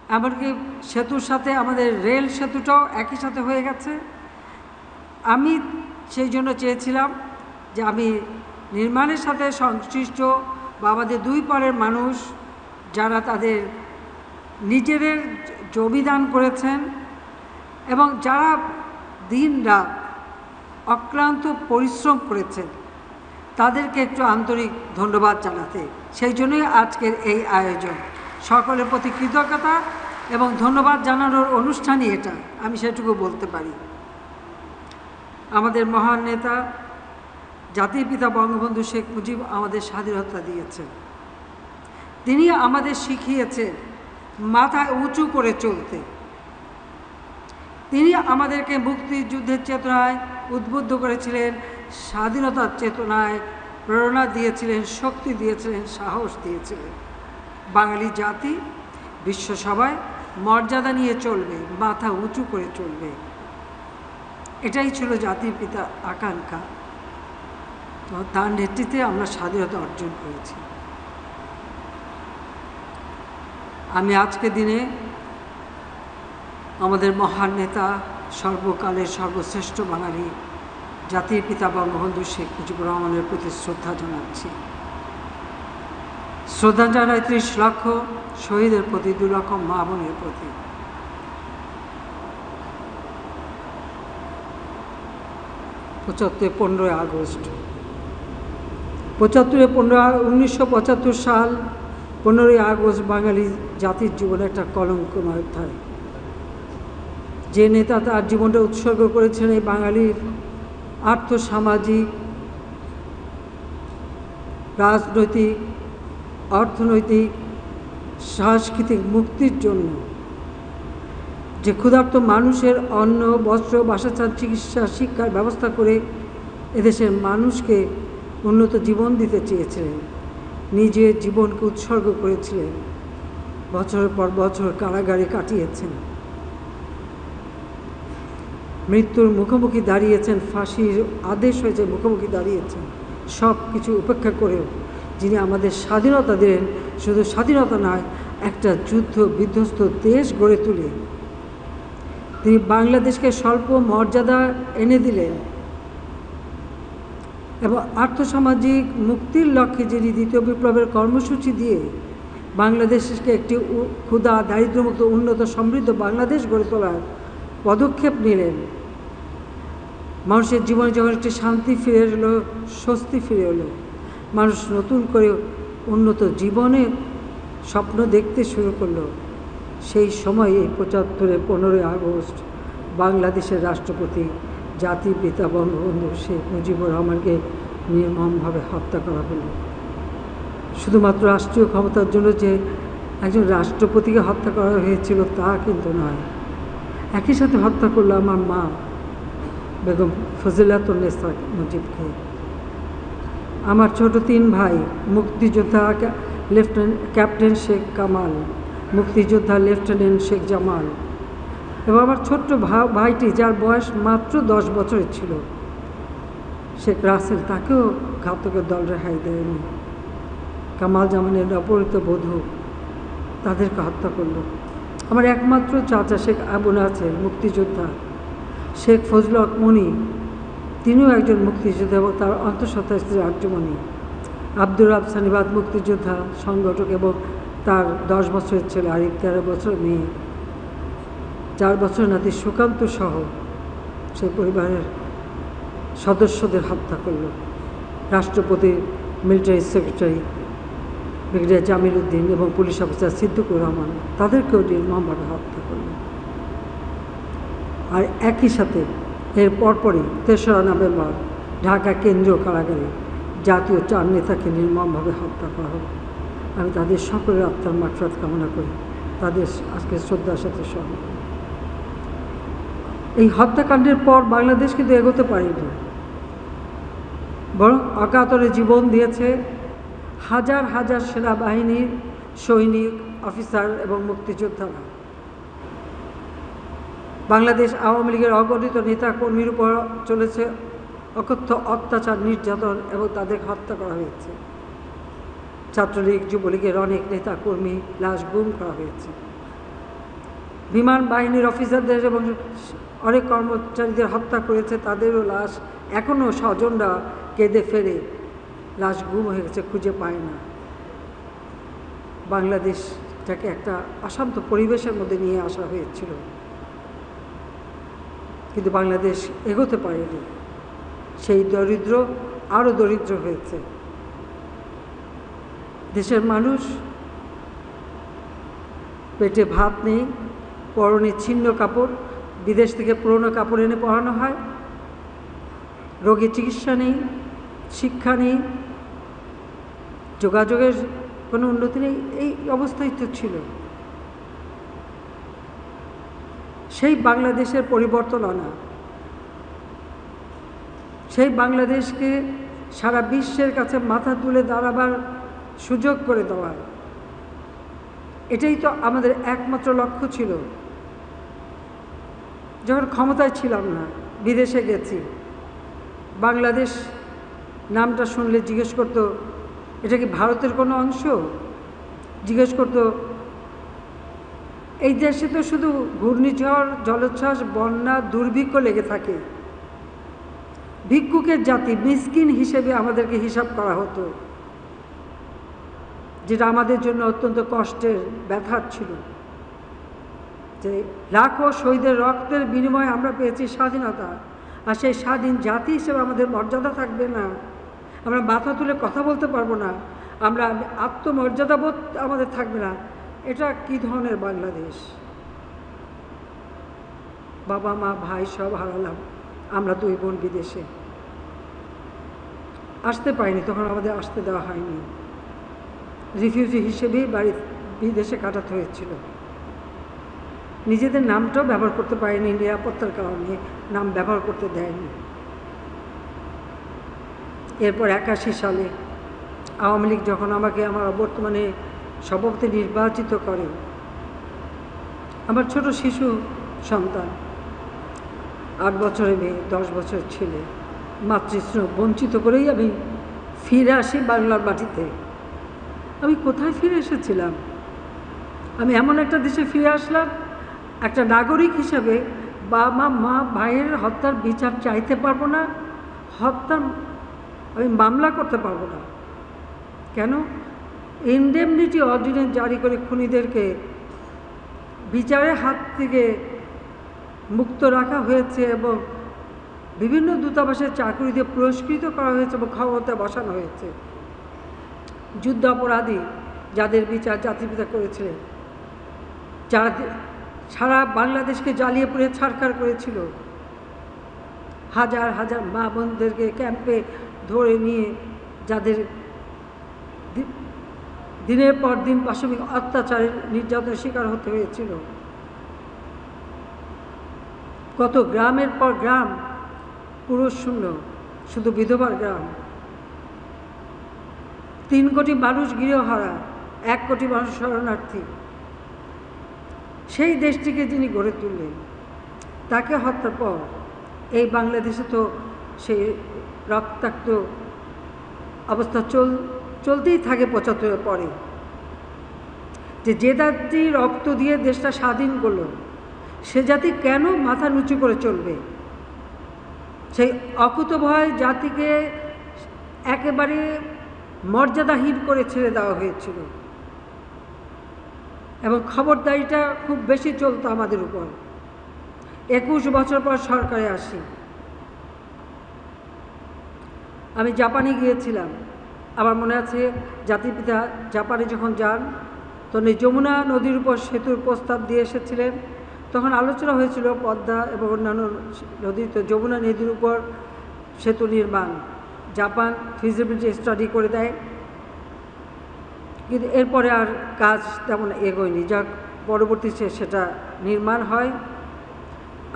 এমনকি সেতুর সাথে আমাদের রেল সেতুটাও একই সাথে হয়ে গেছে। আমি সেই জন্য চেয়েছিলাম যে আমি নির্মাণের সাথে সংশ্লিষ্ট বা আমাদের দুই পারের মানুষ যারা তাদের নিজেদের জমিদান করেছেন এবং যারা দিন রাত অক্লান্ত পরিশ্রম করেছেন, তাদেরকে একটু আন্তরিক ধন্যবাদ জানাতে, সেই জন্যই আজকের এই আয়োজন। সকলের প্রতি কৃতজ্ঞতা এবং ধন্যবাদ জানানোর অনুষ্ঠানই এটা, আমি সেটুকু বলতে পারি। আমাদের মহান নেতা জাতির পিতা বঙ্গবন্ধু শেখ মুজিব আমাদের স্বাধীনতা দিয়েছেন। তিনি আমাদের শিখিয়েছেন মাথা উঁচু করে চলতে। তিনি আমাদেরকে মুক্তিযুদ্ধের চেতনায় উদ্বুদ্ধ করেছিলেন, স্বাধীনতার চেতনায় প্রেরণা দিয়েছিলেন, শক্তি দিয়েছিলেন, সাহস দিয়েছিলেন। বাঙালি জাতি বিশ্বসভায় মর্যাদা নিয়ে চলবে, মাথা উঁচু করে চলবে, এটাই ছিল জাতির পিতা আকাঙ্ক্ষা। তো তার নেতৃত্বে আমরা স্বাধীনতা অর্জন করেছি। আমি আজকে দিনে আমাদের মহান নেতা, সর্বকালের সর্বশ্রেষ্ঠ বাঙালি জাতির পিতা বঙ্গবন্ধু শেখ মুজিবুর রহমানের প্রতি শ্রদ্ধা জানাচ্ছি। শ্রদ্ধা জানাই ৩০ লক্ষ শহীদের প্রতি, ২ লক্ষ মা বোনের প্রতি। পঁচাত্তরে 15ই আগস্ট, 1975 সাল 15ই আগস্ট বাঙালি জাতির জীবনে একটা কলঙ্কময় অধ্যায়। যে নেতা তার জীবনটা উৎসর্গ করেছেন এই বাঙালির আর্থসামাজিক, রাজনৈতিক, অর্থনৈতিক, সাংস্কৃতিক মুক্তির জন্য, যে ক্ষুধার্ত মানুষের অন্ন, বস্ত্র, বাসস্থান, চিকিৎসা, শিক্ষার ব্যবস্থা করে এদেশের মানুষকে উন্নত জীবন দিতে চেয়েছিলেন, নিজের জীবনকে উৎসর্গ করেছিলেন, বছরের পর বছর কারাগারে কাটিয়েছেন, মৃত্যুর মুখোমুখি দাঁড়িয়েছেন, ফাঁসির আদেশ হয়েছে, মুখোমুখি দাঁড়িয়েছেন। সব কিছু উপেক্ষা করেও যিনি আমাদের স্বাধীনতা দিলেন, শুধু স্বাধীনতা নয়, একটা যুদ্ধ বিধ্বস্ত দেশ গড়ে তুলে তিনি বাংলাদেশকে স্বল্প মর্যাদা এনে দিলেন এবং আর্থসামাজিক মুক্তির লক্ষ্যে যিনি দ্বিতীয় বিপ্লবের কর্মসূচি দিয়ে বাংলাদেশকে একটি ক্ষুধা, দারিদ্র্যমুক্ত, উন্নত, সমৃদ্ধ বাংলাদেশ গড়ে তোলার পদক্ষেপ নিলেন। মানুষের জীবনে যখন একটি শান্তি ফিরে এলো, স্বস্তি ফিরে এলো, মানুষ নতুন করে উন্নত জীবনে স্বপ্ন দেখতে শুরু করলো, সেই সময়ে 75-এ 15ই আগস্ট বাংলাদেশের রাষ্ট্রপতি জাতির পিতা বঙ্গবন্ধু শেখ মুজিবুর রহমানকে নির্মমভাবে হত্যা করা হলো। শুধুমাত্র রাষ্ট্রীয় ক্ষমতার জন্য যে একজন রাষ্ট্রপতিকে হত্যা করা হয়েছিল তা কিন্তু নয়, একই সাথে হত্যা করলো আমার মা বেগম ফজিলাতুন্নেসা মুজিবকে। আমার ছোট 3 ভাই, মুক্তিযোদ্ধা ক্যাপ্টেন শেখ কামাল, মুক্তিযোদ্ধা লেফটেন্যান্ট শেখ জামাল এবং আমার ছোট্ট ভাইটি যার বয়স মাত্র 10 বছরের ছিল, শেখ রাসেল, তাকেও ঘাতকের দল রেহাই দেয়নি। কামাল জামানের অপহৃত বধূ, তাদেরকে হত্যা করল। আমার একমাত্র চাচা শেখ আবু নাসের, মুক্তিযোদ্ধা, শেখ ফজলুল হক মনি, তিনিও একজন মুক্তিযোদ্ধা এবং তার অন্তঃসত্ত্বা স্ত্রী আর্যমণি, আব্দুর রাব সানিবাদ, মুক্তিযোদ্ধা, সংগঠক এবং তার 10 বছরের ছেলে আরিফ, 13 বছরের মেয়ে, 4 বছরের নাতি সুকান্ত সহ সেই পরিবারের সদস্যদের হত্যা করল। রাষ্ট্রপতি, military secretary brigadier Jamil Uddin এবং পুলিশ অফিসার সিদ্দিকুর রহমান, তাদেরকেও নির্মমভাবে হত্যা করল। আর একই সাথে এর পরপরই 3রা নভেম্বর ঢাকা কেন্দ্রীয় কারাগারে জাতীয় 4 নেতাকে নির্মমভাবে হত্যা করা হল। আমি তাদের সকলের আত্মার মাগফিরাত কামনা করি, তাদের আজকে শ্রদ্ধার সাথে স্মরণ করি। এই হত্যাকাণ্ডের পর বাংলাদেশ কিন্তু এগোতে পারেনি, বরং অকাতরে জীবন দিয়েছে হাজার হাজার সেনাবাহিনীর সৈনিক, অফিসার এবং মুক্তিযোদ্ধারা। বাংলাদেশ আওয়ামী লীগের অগণিত নেতা কর্মীর উপর চলেছে অকথ্য অত্যাচার, নির্যাতন এবং তাদের হত্যা করা হয়েছে। ছাত্রলীগ, যুবলীগের অনেক নেতা কর্মী লাশ গুম করা হয়েছে। বিমান বাহিনীর অফিসারদের এবং অনেক কর্মচারীদের হত্যা করেছে, তাদেরও লাশ এখনও স্বজনরা কেঁদে ফেরে, লাশ গুম হয়ে গেছে, খুঁজে পায় না। বাংলাদেশটাকে একটা অশান্ত পরিবেশের মধ্যে নিয়ে আসা হয়েছিল, কিন্তু বাংলাদেশ এগোতে পারেনি। সেই দরিদ্র আরও দরিদ্র হয়েছে। দেশের মানুষ পেটে ভাত নেই, পরনে ছিন্ন কাপড়, বিদেশ থেকে পুরনো কাপড় এনে পরানো হয়, রোগী চিকিৎসা নেই, শিক্ষা নেই, যোগাযোগের কোনো উন্নতি নেই। এই অবস্থাই তো ছিল। সেই বাংলাদেশের পরিবর্তন আনা, সেই বাংলাদেশকে সারা বিশ্বের কাছে মাথা তুলে দাঁড়াবার সুযোগ করে দেওয়া, এটাই তো আমাদের একমাত্র লক্ষ্য ছিল। যখন ক্ষমতায় ছিলাম না, বিদেশে গেছি, বাংলাদেশ নামটা শুনলে জিজ্ঞেস করতো এটা কি ভারতের কোনো অংশ? জিজ্ঞেস করতো এই দেশে তো শুধু ঘূর্ণিঝড়, জলোচ্ছ্বাস, বন্যা, দুর্ভিক্ষ লেগে থাকে। ভিক্ষুকের জাতি, মিসকিন হিসেবে আমাদেরকে হিসাব করা হতো, যেটা আমাদের জন্য অত্যন্ত কষ্টের, ব্যথার ছিল। যে লাখো শহীদের রক্তের বিনিময়ে আমরা পেয়েছি স্বাধীনতা, আর সেই স্বাধীন জাতি হিসেবে আমাদের মর্যাদা থাকবে না, আমরা মাথা তুলে কথা বলতে পারবো না, আমরা আত্মমর্যাদাবোধ আমাদের থাকবে না। এটা কী ধরনের বাংলাদেশ? বাবা মা ভাই সব হারালাম, আমরা 2 বোন বিদেশে, আসতে পারিনি, তখন আমাদের আসতে দেওয়া হয়নি, রিফিউজি হিসেবেই বিদেশে কাটাতে হয়েছিল। নিজেদের নামটাও ব্যবহার করতে পারিনি, নিরাপত্তার কারণে নাম ব্যবহার করতে দেয়নি। এরপর 81 সালে আওয়ামী লীগ যখন আমাকে আমার বর্তমানে সভাপতি নির্বাচিত করে, আমার ছোট শিশু সন্তান, 8 বছরের মেয়ে, 10 বছরের ছেলে, মাতৃস্নেহ বঞ্চিত করেই আমি ফিরে আসি বাংলার মাটিতে। আমি কোথায় ফিরে এসেছিলাম? আমি এমন একটা দেশে ফিরে আসলাম, একটা নাগরিক হিসাবে বাবা মা ভাইয়ের হত্যার বিচার চাইতে পারবো না, হত্যার আমি মামলা করতে পারবো না। কেন? ইনডেমনিটি অর্ডিন্যান্স জারি করে খুনিদেরকে বিচারের হাত থেকে মুক্ত রাখা হয়েছে এবং বিভিন্ন দূতাবাসের চাকরি দিয়ে পুরস্কৃত করা হয়েছে এবং ক্ষমতায় বসানো হয়েছে। যুদ্ধ অপরাধী যাদের বিচার জাতিপিতা করেছিলেন, যারা সারা বাংলাদেশকে জ্বালিয়ে পুড়ে ছারখার করেছিল, হাজার হাজার মা বোনদেরকে ক্যাম্পে ধরে নিয়ে যাদের দিনের পর দিন পাশবিক অত্যাচারের নির্যাতনের শিকার হতে হয়েছিল, কত গ্রামের পর গ্রাম পুরুষ শূন্য, শুধু বিধবার গ্রাম, 3 কোটি মানুষ গৃহহারা, 1 কোটি মানুষ শরণার্থী। সেই দেশটিকে যিনি গড়ে তুললেন, তাকে হত্যার পর এই বাংলাদেশে তো সেই রক্তাক্ত অবস্থা চলতেই থাকে 75 পরে। যে জাতি রক্ত দিয়ে দেশটা স্বাধীন করলো, সে জাতি কেন মাথা নিচু করে চলবে? সেই অকুতোভয় জাতিকে একেবারে মর্যাদাহীন করে ছেড়ে দেওয়া হয়েছিল এবং খবরদারিটা খুব বেশি চলতো আমাদের উপর। 21 বছর পর সরকারে আসি, আমি জাপানে গিয়েছিলাম। আমার মনে আছে জাতিপিতা জাপানে যখন যান, তখন এই যমুনা নদীর উপর সেতুর প্রস্তাব দিয়ে এসেছিলেন। তখন আলোচনা হয়েছিল পদ্মা এবং অন্যান্য নদীতে যমুনা নদীর উপর সেতু নির্মাণ। জাপান ফিজিবিলিটি স্টাডি করে দেয়, কিন্তু এরপরে আর কাজ তেমন এগোয়নি। যাক, পরবর্তীতে সেটা নির্মাণ হয়।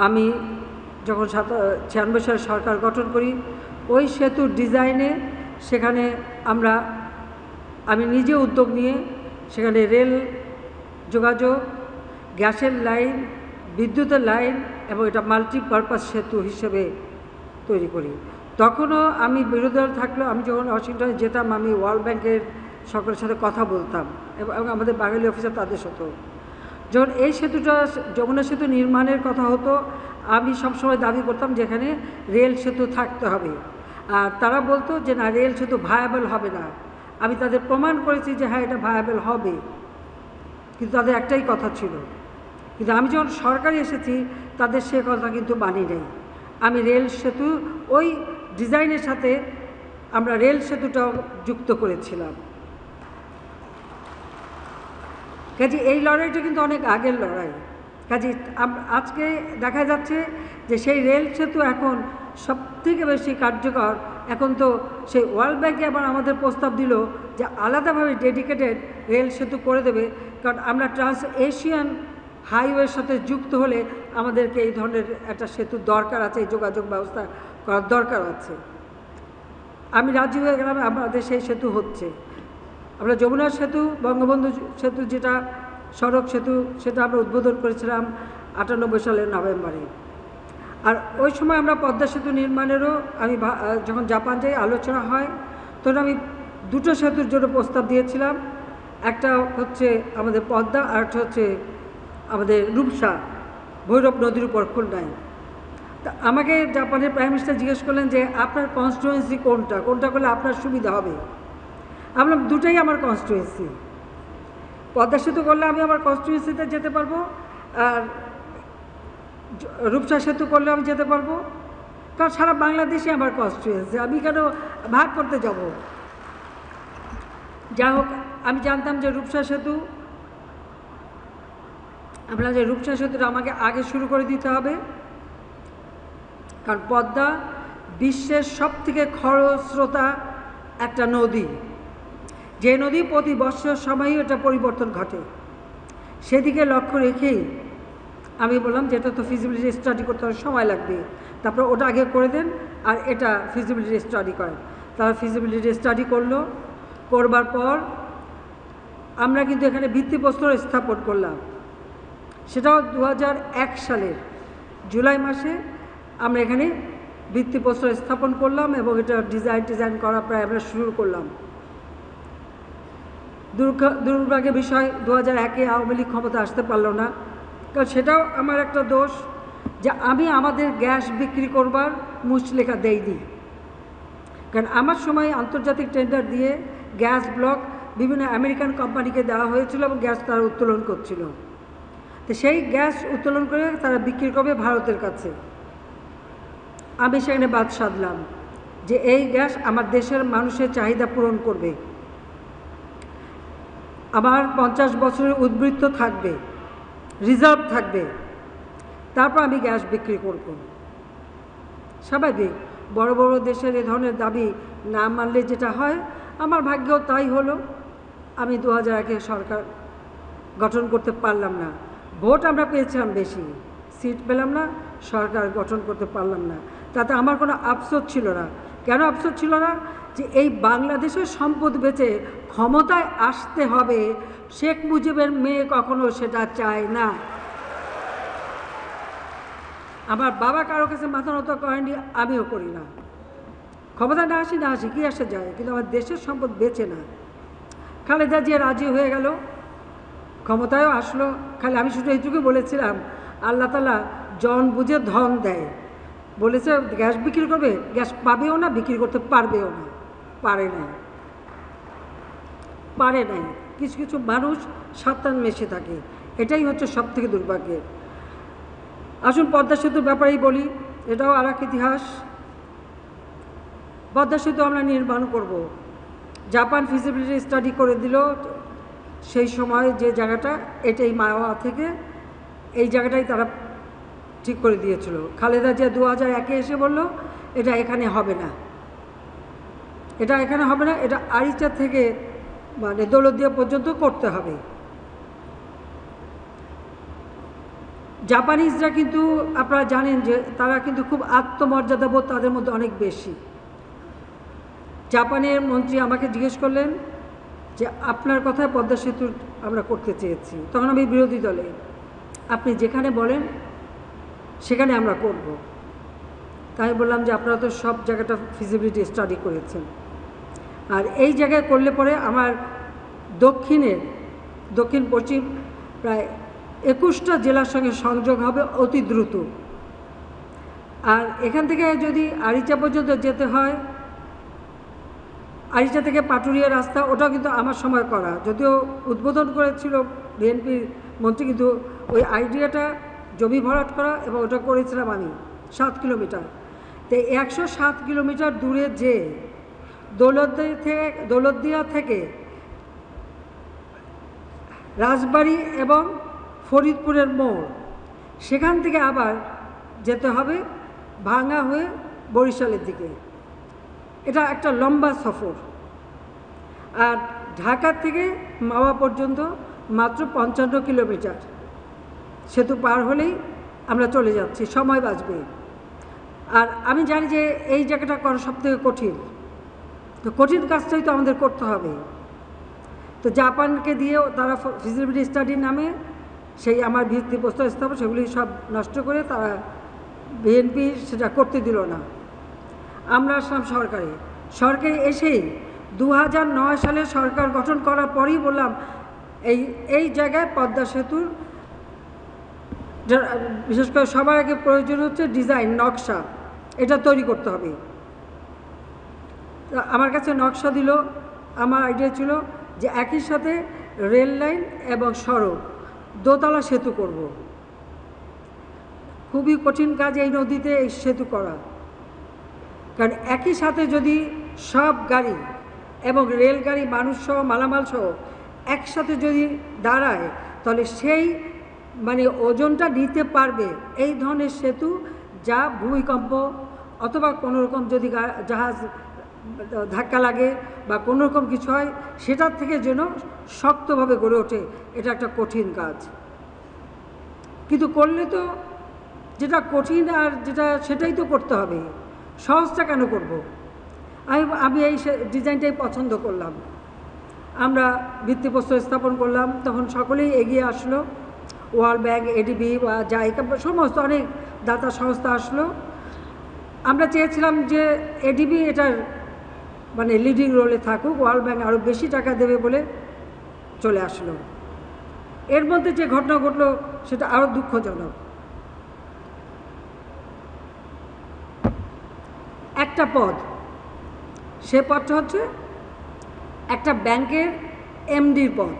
আমি যখন 96 সালে সরকার গঠন করি, ওই সেতুর ডিজাইনে সেখানে আমি নিজে উদ্যোগ নিয়ে সেখানে রেল যোগাযোগ, গ্যাসের লাইন, বিদ্যুতের লাইন এবং এটা মাল্টিপারপাস সেতু হিসেবে তৈরি করি। তখনও আমি বিরোধী দল থাকলেও আমি যখন ওয়াশিংটনে যেতাম, আমি ওয়ার্ল্ড ব্যাংকের সকলের সাথে কথা বলতাম এবং আমাদের বাঙালি অফিসার তাদের সাথেও। যখন এই সেতুটা যমুনা সেতু নির্মাণের কথা হতো, আমি সবসময় দাবি করতাম যে এখানে রেল সেতু থাকতে হবে, আর তারা বলতো যে না, রেল সেতু ভায়াবল হবে না। আমি তাদের প্রমাণ করেছি যে হ্যাঁ, এটা ভায়াবল হবে, কিন্তু তাদের একটাই কথা ছিল। কিন্তু আমি যখন সরকারে এসেছি, তাদের সে কথা কিন্তু মানি নাই। আমি রেল সেতু ওই ডিজাইনের সাথে আমরা রেল সেতুটাও যুক্ত করেছিলাম। কাজে এই লড়াইটা কিন্তু অনেক আগের লড়াই। কাজে আজকে দেখা যাচ্ছে যে সেই রেল সেতু এখন সবথেকে বেশি কার্যকর। এখন তো সেই ওয়ার্ল্ড ব্যাংকে আবার আমাদের প্রস্তাব দিল যে আলাদাভাবে ডেডিকেটেড রেল সেতু করে দেবে, কারণ আমরা ট্রান্স এশিয়ান হাইওয়ের সাথে যুক্ত হলে আমাদেরকে এই ধরনের একটা সেতু দরকার আছে, এই যোগাযোগ ব্যবস্থা করার দরকার আছে। আমি রাজি হয়ে গেলাম, আমাদের সেই সেতু হচ্ছে। আমরা যমুনা সেতু, বঙ্গবন্ধু সেতু যেটা সড়ক সেতু, সেটা আমরা উদ্বোধন করেছিলাম 98 সালের নভেম্বরে। আর ওই সময় আমরা পদ্মা সেতু নির্মাণেরও আমি যখন জাপান যাই আলোচনা হয়, তখন আমি দুটো সেতুর জন্য প্রস্তাব দিয়েছিলাম। একটা হচ্ছে আমাদের পদ্মা, আর একটা হচ্ছে আমাদের রূপসা, ভৈরব নদীর উপর খুলনায়। তা আমাকে জাপানের প্রাইম মিনিস্টার জিজ্ঞেস করলেন যে আপনার কনস্টিটুয়েন্সি কোনটা, কোনটা করলে আপনার সুবিধা হবে। আমি বললাম দুটাই আমার কনস্টিটুয়েন্সি। পদ্মা সেতু করলে আমি আমার কনস্টিটুয়েন্সিতে যেতে পারবো, আর রূপসা সেতু করলে আমি যেতে পারবো, কারণ সারা বাংলাদেশে আমার কনস্টিটুয়েন্সি, আমি কেন ভাগ করতে যাব। যা হোক, আমি জানতাম যে রূপসা সেতু, আমরা যে রূপসা সেতুটা আমাকে আগে শুরু করে দিতে হবে, কারণ পদ্মা বিশ্বের সবথেকে খরস্রোতা একটা নদী, যে নদী প্রতি বছর সময়ই এটা পরিবর্তন ঘটে। সেদিকে লক্ষ্য রেখেই আমি বললাম যে এটা তো ফিজিবিলিটি স্টাডি করতে সময় লাগবে, তারপর ওটা আগে করে দেন আর এটা ফিজিবিলিটি স্টাডি করেন। তারা ফিজিবিলিটি স্টাডি করলো, করবার পর আমরা কিন্তু এখানে ভিত্তিপ্রস্তর স্থাপন করলাম। সেটাও 2001 সালের জুলাই মাসে আমরা এখানে ভিত্তিপ্রস্তর স্থাপন করলাম, এবং এটা ডিজাইন করা প্রায় আমরা শুরু করলাম। দুর্ভাগ্যের বিষয় 2001-এ আওয়ামী লীগ ক্ষমতা আসতে পারলো না, কারণ সেটাও আমার একটা দোষ যে আমি আমাদের গ্যাস বিক্রি করবার মুচলেখা দেইনি। কারণ আমার সময় আন্তর্জাতিক টেন্ডার দিয়ে গ্যাস ব্লক বিভিন্ন আমেরিকান কোম্পানিকে দেওয়া হয়েছিল, এবং গ্যাস তারা উত্তোলন করছিল। তো সেই গ্যাস উত্তোলন করে তারা বিক্রি করবে ভারতের কাছে। আমি সেখানে বাদ সাধলাম যে এই গ্যাস আমার দেশের মানুষের চাহিদা পূরণ করবে, আমার 50 বছরের উদ্বৃত্ত থাকবে, রিজার্ভ থাকবে, তারপর আমি গ্যাস বিক্রি করব। স্বাভাবিক, বড় বড় দেশের এ ধরনের দাবি না মানলে যেটা হয়, আমার ভাগ্যেও তাই হলো। আমি 2001-এ সরকার গঠন করতে পারলাম না। ভোট আমরা পেয়েছিলাম বেশি, সিট পেলাম না, সরকার গঠন করতে পারলাম না। তাতে আমার কোনো আফসোস ছিল না। কেন আফসোস ছিল না? যে এই বাংলাদেশের সম্পদ বেচে ক্ষমতায় আসতে হবে, শেখ মুজিবের মেয়ে কখনো সেটা চায় না। আমার বাবা কারো কাছে মাথা নত করেনি, আমিও করি না। ক্ষমতা না আসি কি আসে যায়, কিন্তু আমার দেশের সম্পদ বেচে না। খালেদা জিয়া রাজি হয়ে গেল, ক্ষমতায়ও আসলো। খালি আমি শুধু এইটুকু বলেছিলাম, আল্লাহ তাআলা জন বুঝে ধন দেয়। বলেছে গ্যাস বিক্রি করবে, গ্যাস পাবেও না, বিক্রি করতে পারবেও না, পারে নাই। কিছু কিছু মানুষ সাবধান মেশে থাকে, এটাই হচ্ছে সবথেকে দুর্ভাগ্যের। আসুন পদ্মা সেতুর ব্যাপারেই বলি, এটাও আর এক ইতিহাস। পদ্মা সেতু আমরা নির্মাণ করব, জাপান ফিজিবিলিটি স্টাডি করে দিল সেই সময় যে জায়গাটা, এটাই মাওয়া থেকে এই জায়গাটাই তারা ঠিক করে দিয়েছিল। খালেদা জিয়া 2001-এ এসে বলল এটা এখানে হবে না, এটা আরিচা থেকে মানে দৌলতদিয়া পর্যন্ত করতে হবে। জাপানিজরা কিন্তু আপনারা জানেন যে তারা কিন্তু খুব আত্মমর্যাদাবোধ তাদের মধ্যে অনেক বেশি। জাপানের মন্ত্রী আমাকে জিজ্ঞেস করলেন যে আপনার কথায় পদ্মা সেতু আমরা করতে চেয়েছি। তখন আমি বিরোধী দলে, আপনি যেখানে বলেন সেখানে আমরা করব। তাই বললাম যে আপনারা তো সব জায়গাটা ফিজিবিলিটি স্টাডি করেছেন, আর এই জায়গায় করলে পরে আমার দক্ষিণ পশ্চিম প্রায় 21টা জেলার সঙ্গে সংযোগ হবে অতি দ্রুত। আর এখান থেকে যদি আরিচা পর্যন্ত যেতে হয়, আরিচা থেকে পাটুরিয়া রাস্তা, ওটাও কিন্তু আমার সময় করা, যদিও উদ্বোধন করেছিল বিএনপির মন্ত্রী, কিন্তু ওই আইডিয়াটা জমি ভরাট করা এবং ওটা করেছিলাম আমি 7 কিলোমিটার। তো 107 কিলোমিটার দূরে যে দৌলতদিয়া থেকে রাজবাড়ি এবং ফরিদপুরের মোড়, সেখান থেকে আবার যেতে হবে ভাঙ্গা হয়ে বরিশালের দিকে। এটা একটা লম্বা সফর। আর ঢাকা থেকে মাওয়া পর্যন্ত মাত্র 55 কিলোমিটার, সেতু পার হলেই আমরা চলে যাচ্ছি, সময় বাঁচবে। আর আমি জানি যে এই জায়গাটা করা সবথেকে কঠিন, তো কঠিন কাজটাই তো আমাদের করতে হবে। তো জাপানকে দিয়েও তারা ফিজিবিলিটি স্টাডির নামে সেই আমার ভিত্তিপ্রস্তর স্থাপন সেগুলি সব নষ্ট করে তারা বিএনপি সেটা করতে দিল না। আমরা আসলাম সরকারে এসেই 2009 সালে সরকার গঠন করার পরেই বললাম এই জায়গায় পদ্মা সেতুর বিশেষ করে সবার আগে প্রয়োজন হচ্ছে ডিজাইন, নকশা, এটা তৈরি করতে হবে। আমার কাছে নকশা দিল, আমার আইডিয়া ছিল যে একই সাথে রেল লাইন এবং সড়ক, দোতলা সেতু করব। খুবই কঠিন কাজ এই নদীতে এই সেতু করা, কারণ একই সাথে যদি সব গাড়ি এবং রেলগাড়ি, মানুষসহ মালামাল সহ একসাথে যদি দাঁড়ায়, তাহলে সেই ওজনটা নিতে পারবে এই ধরনের সেতু, যা ভূমিকম্প অথবা কোনোরকম যদি জাহাজ ধাক্কা লাগে বা কোনোরকম কিছু হয়, সেটার থেকে যেন শক্তভাবে গড়ে ওঠে। এটা একটা কঠিন কাজ, কিন্তু করলে তো যেটা কঠিন আর সেটাই তো করতে হবে, সহজটা কেন করব? আমি এই ডিজাইনটাই পছন্দ করলাম। আমরা ভিত্তিপ্রস্তর স্থাপন করলাম, তখন সকলেই এগিয়ে আসলো, ওয়ার্ল্ড ব্যাংক, এডিবি বা জাইকা সমস্ত অনেক দাতা সংস্থা আসলো। আমরা চেয়েছিলাম যে এডিবি এটার লিডিং রোলে থাকুক, ওয়ার্ল্ড ব্যাংক আরও বেশি টাকা দেবে বলে চলে আসলো। এর মধ্যে যে ঘটনা ঘটলো সেটা আরও দুঃখজনক। একটা পদ, সে পদটা হচ্ছে একটা ব্যাংকের এমডির পদ।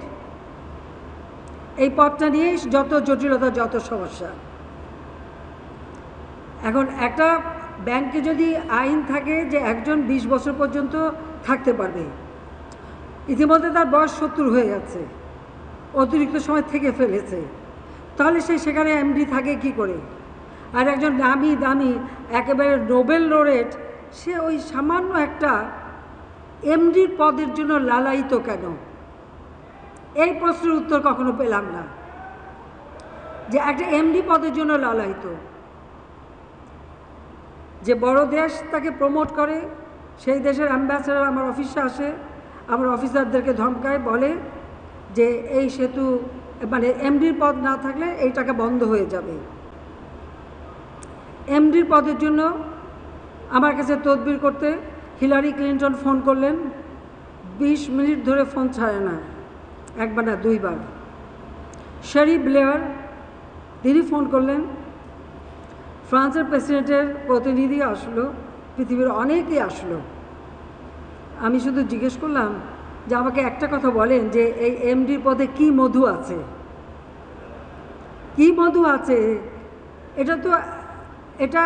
এই পদটা নিয়ে যত জটিলতা, যত সমস্যা। এখন একটা ব্যাংকে যদি আইন থাকে যে একজন 20 বছর পর্যন্ত থাকতে পারবে, ইতিমধ্যে তার বয়স 70 হয়ে যাচ্ছে, অতিরিক্ত সময় থেকে ফেলেছে, তাহলে সে সেখানে এমডি থাকে কি করে? আর একজন দামি দামি একেবারে নোবেল লরেট, সে ওই সামান্য একটা এমডির পদের জন্য লালায়িত কেন? এই প্রশ্নের উত্তর কখনো পেলাম না, যে একটা এমডি পদের জন্য লালায়িত। যে বড় দেশ তাকে প্রমোট করে, সেই দেশের অ্যাম্বাসেডর আমার অফিসে আসে, আমার অফিসারদেরকে ধমকায়, বলে যে এই সেতু এমডির পদ না থাকলে এই টাকা বন্ধ হয়ে যাবে। এমডির পদের জন্য আমার কাছে তদবির করতে হিলারি ক্লিন্টন ফোন করলেন, 20 মিনিট ধরে ফোন ছাড়ে না, একবার না দুইবার। শেরি ব্লেয়ার তিনি ফোন করলেন, ফ্রান্সের প্রেসিডেন্টের প্রতিনিধি আসলো, পৃথিবীর অনেকেই আসলো। আমি শুধু জিজ্ঞেস করলাম যে আমাকে একটা কথা বলেন, যে এই এমডির পদে কি মধু আছে? কি মধু আছে? এটা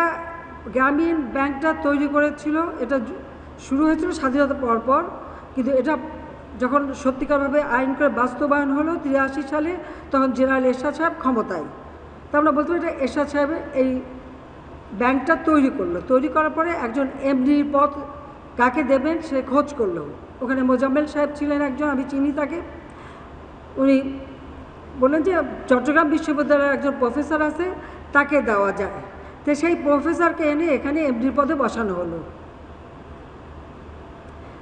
গ্রামীণ ব্যাংকটা তৈরি করেছিল, এটা শুরু হয়েছিল স্বাধীনতা পরপর, কিন্তু এটা যখন সত্যিকারভাবে আইন করে বাস্তবায়ন হলো 83 সালে, তখন জেনারেল এরশাদ সাহেব ক্ষমতায়। তা আমরা বলতে পারি এটা এরশাদ সাহেব এই ব্যাংকটা তৈরি করলো। তৈরি করার পরে একজন এমডির পদ কাকে দেবেন সে খোঁজ করলো। ওখানে মোজাম্মেল সাহেব ছিলেন একজন, আমি চিনি তাকে। উনি বললেন যে চট্টগ্রাম বিশ্ববিদ্যালয়ের একজন প্রফেসর আছে, তাকে দেওয়া যায়। তো সেই প্রফেসরকে এনে এখানে এমডির পদে বসানো হলো।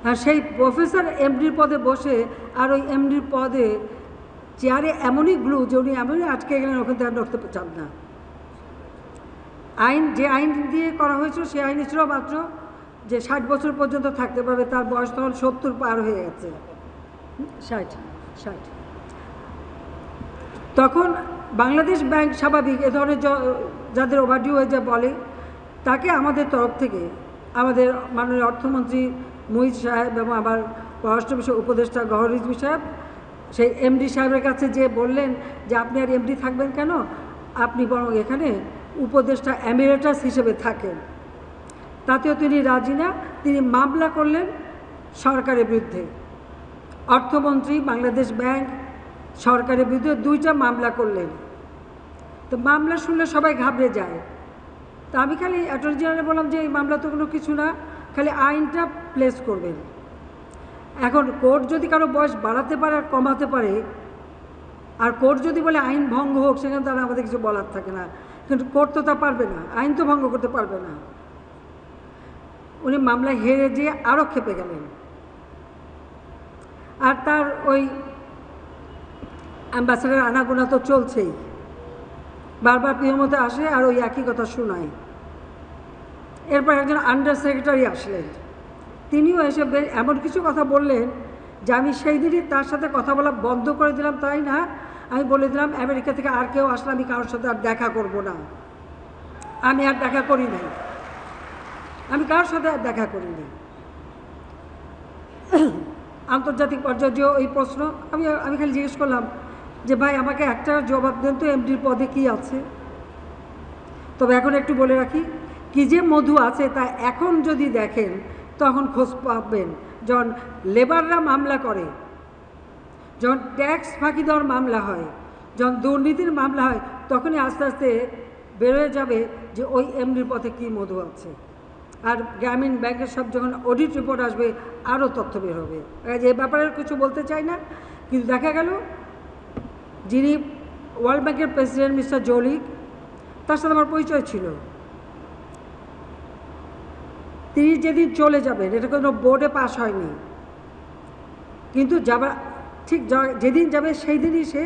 আর সেই প্রফেসর এমডির পদে বসে, আর ওই এমডির পদে চেয়ারে এমনই গ্লু যে উনি এমনই আটকে গেলেন, ওখান থেকে নড়তে চান না। যে আইন দিয়ে করা হয়েছিল সেই আইনে ছিল মাত্র যে 60 বছর পর্যন্ত থাকতে পারবে, তার বয়স তখন 70 পার হয়ে গেছে, 60। তখন বাংলাদেশ ব্যাংক স্বাভাবিক এ ধরনের যাদের ওভারডিউ হয়ে যায় বলে, তাকে আমাদের তরফ থেকে আমাদের মাননীয় অর্থমন্ত্রী মুহিত সাহেব এবং আবার পররাষ্ট্র বিষয়ক উপদেষ্টা গওহর রিজভী সাহেব সেই এমডি সাহেবের কাছে যে বললেন যে আপনি আর এমডি থাকবেন কেন, আপনি বরং এখানে উপদেষ্টা এমিরেটাস হিসেবে থাকেন। তাতেও তিনি রাজি না, তিনি মামলা করলেন সরকারের বিরুদ্ধে। অর্থমন্ত্রী, বাংলাদেশ ব্যাংক, সরকারের বিরুদ্ধে দুইটা মামলা করলেন। তো মামলা শুনলে সবাই ঘাবড়ে যায়। তা আমি খালি অ্যাটর্নি জেনারেল বললাম যে এই মামলা তো কোনো কিছু না, খালি আইনটা প্লেস করবেন। এখন কোর্ট যদি কারো বয়স বাড়াতে পারে আর কমাতে পারে, আর কোর্ট যদি বলে আইন ভঙ্গ হোক, সেখানে তারা আমাদের কিছু বলার থাকে না। কিন্তু কোর্ট তো তা পারবে না, আইন তো ভঙ্গ করতে পারবে না। উনি মামলায় হেরে যেয়ে আরও ক্ষেপে গেলেন। আর তার ওই অ্যাম্বাসেডার আনাগোনা তো চলছেই, বারবার পিএমওতে আসে আর ওই একই কথা শোনায়। এরপর একজন আন্ডার সেক্রেটারি আসলেন, তিনিও এসে এমন কিছু কথা বললেন যে আমি সেই দিনই তার সাথে কথা বলা বন্ধ করে দিলাম। তাই না, আমি বলে দিলাম আমেরিকা থেকে আর কেউ আসলে আমি কারোর সাথে আর দেখা করব না। আমি আর দেখা করি নাই, আমি কারোর সাথে আর দেখা করিনি। আন্তর্জাতিক পর্যায়ে ওই প্রশ্ন আমি খালি জিজ্ঞেস করলাম যে ভাই আমাকে একটা জবাব দেন তো, এমডির পদে কি আছে? তবে এখন একটু বলে রাখি, কি যে মধু আছে তা এখন যদি দেখেন তখন খোঁজ পাবেন। যখন লেবাররা মামলা করে, যখন ট্যাক্স ফাঁকি দেওয়ার মামলা হয়, যখন দুর্নীতির মামলা হয়, তখনই আস্তে আস্তে বেরোয় যাবে যে ওই এমডির পথে কী মধু আছে। আর গ্রামীণ ব্যাংকের সব যখন অডিট রিপোর্ট আসবে আরও তথ্য বের হবে। এ ব্যাপারে কিছু বলতে চাই না, কিন্তু দেখা গেল যিনি ওয়ার্ল্ড ব্যাংকের প্রেসিডেন্ট মিস্টার জলিক, তার সাথে আমার পরিচয় ছিল। তিনি যেদিন চলে যাবেন, এটা কোনো বোর্ডে পাস হয়নি, কিন্তু যাবার ঠিক যেদিন যাবে সেই দিনই সে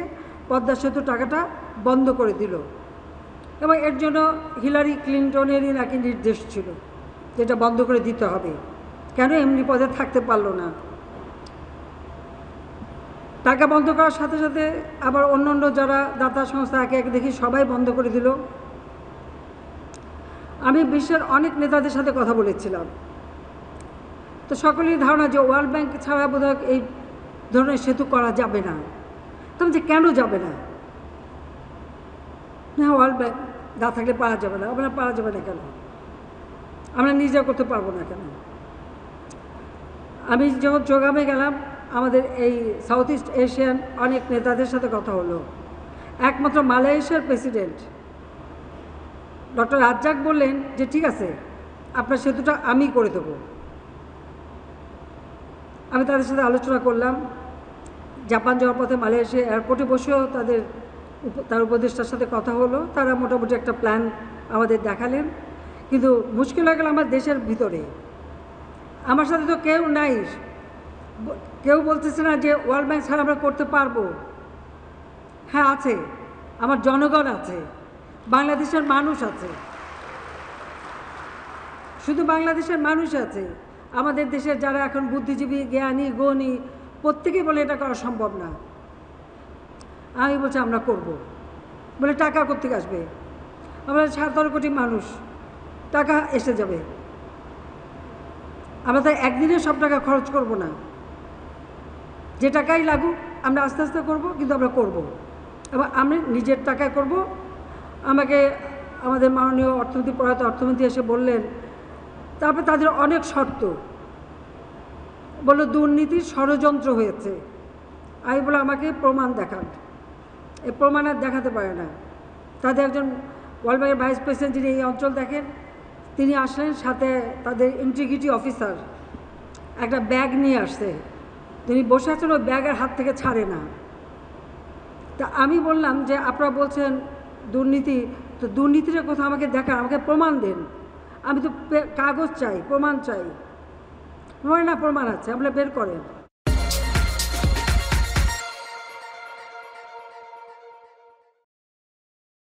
পদ্মা সেতু টাকাটা বন্ধ করে দিল। এবং এর জন্য হিলারি ক্লিন্টনেরই নাকি নির্দেশ ছিল যেটা বন্ধ করে দিতে হবে। কেন এমনি পদে থাকতে পারলো না? টাকা বন্ধ করার সাথে সাথে আবার অন্য অন্য যারা দাতা সংস্থা একে একে দেখি সবাই বন্ধ করে দিল। আমি বিশ্বের অনেক নেতাদের সাথে কথা বলেছিলাম, তো সকলেরই ধারণা যে ওয়ার্ল্ড ব্যাংক ছাড়া বোধহয় এই ধরনের সেতু করা যাবে না। তবে যে কেন যাবে না? না, ওয়ার্ল্ড ব্যাংক না থাকলে পারা যাবে না। আমরা পারা যাবে না কেন? আমরা নিজে করতে পারবো না কেন? আমি যখন চোগামে গেলাম, আমাদের এই সাউথ ইস্ট এশিয়ান অনেক নেতাদের সাথে কথা হলো। একমাত্র মালয়েশিয়ার প্রেসিডেন্ট ডক্টর রাজ্জাক বললেন যে ঠিক আছে, আপনার সেতুটা আমি করে দেবো। আমি তাদের সাথে আলোচনা করলাম। জাপান যাওয়ার পথে মালয়েশিয়া এয়ারপোর্টে বসেও তার উপদেষ্টার সাথে কথা হলো। তারা মোটামুটি একটা প্ল্যান আমাদের দেখালেন, কিন্তু মুশকিল হয়ে গেল আমার দেশের ভিতরে। আমার সাথে তো কেউ নাই, কেউ বলতেছে না যে ওয়ার্ল্ড ব্যাংক ছাড়া আমরা করতে পারবো। হ্যাঁ আছে, আমার জনগণ আছে, বাংলাদেশের মানুষ আছে। শুধু বাংলাদেশের মানুষ আছে, আমাদের দেশের যারা এখন বুদ্ধিজীবী, জ্ঞানী, গুণী, প্রত্যেকেই বলে এটা করা সম্ভব না। আমি বলছি আমরা করব। বলে টাকা কোত্থেকে আসবে? আমরা 17 কোটি মানুষ, টাকা এসে যাবে। আমরা তাই একদিনে সব টাকা খরচ করব না, যে টাকাই লাগুক আমরা আস্তে আস্তে করব, কিন্তু আমরা করব এবং আমি নিজের টাকায় করব। আমাকে আমাদের মাননীয় অর্থমন্ত্রী, প্রয়াত অর্থমন্ত্রী এসে বললেন, তারপরে তাদের অনেক শর্ত, বলল দুর্নীতির ষড়যন্ত্র হয়েছে। আমি বলে আমাকে প্রমাণ দেখান। এই প্রমাণ আর দেখাতে পারে না। তাদের একজন ওয়ার্ল্ড ব্যাংকের ভাইস প্রেসিডেন্ট যিনি এই অঞ্চল দেখেন, তিনি আসলেন, সাথে তাদের ইন্টিগ্রিটি অফিসার একটা ব্যাগ নিয়ে আসছে। তিনি বসে আছেন, ওই ব্যাগের হাত থেকে ছাড়ে না। তা আমি বললাম যে আপনারা বলছেন দুর্নীতি, তো দুর্নীতির কথা আমাকে দেখান, আমাকে প্রমাণ দেন। আমি তো কাগজ চাই, প্রমাণ চাই। না, প্রমাণ আছে, আপনারা বের করেন।